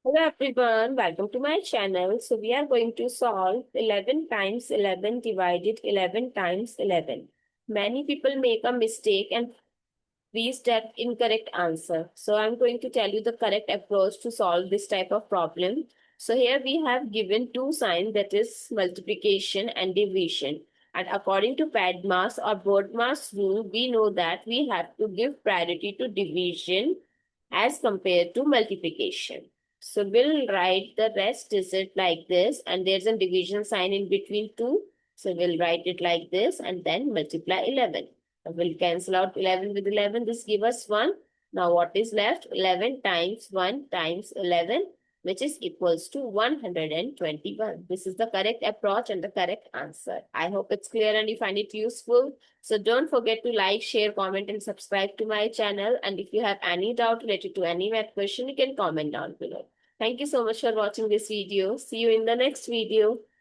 Hello everyone, welcome to my channel. So we are going to solve 11 times 11 divided 11 times 11. Many people make a mistake and reach that incorrect answer. So I'm going to tell you the correct approach to solve this type of problem. So here we have given two signs, that is multiplication and division. And according to PEMDAS or BORDMAS rule, we know that we have to give priority to division as compared to multiplication. So we'll write the rest digit like this, and there's a division sign in between two. So we'll write it like this and then multiply 11. We'll cancel out 11 with 11. This give us 1. Now what is left? 11 times 1 times 11, which is equals to 121. This is the correct approach and the correct answer. I hope it's clear and you find it useful. So don't forget to like, share, comment and subscribe to my channel. And if you have any doubt related to any math question, you can comment down below. Thank you so much for watching this video. See you in the next video.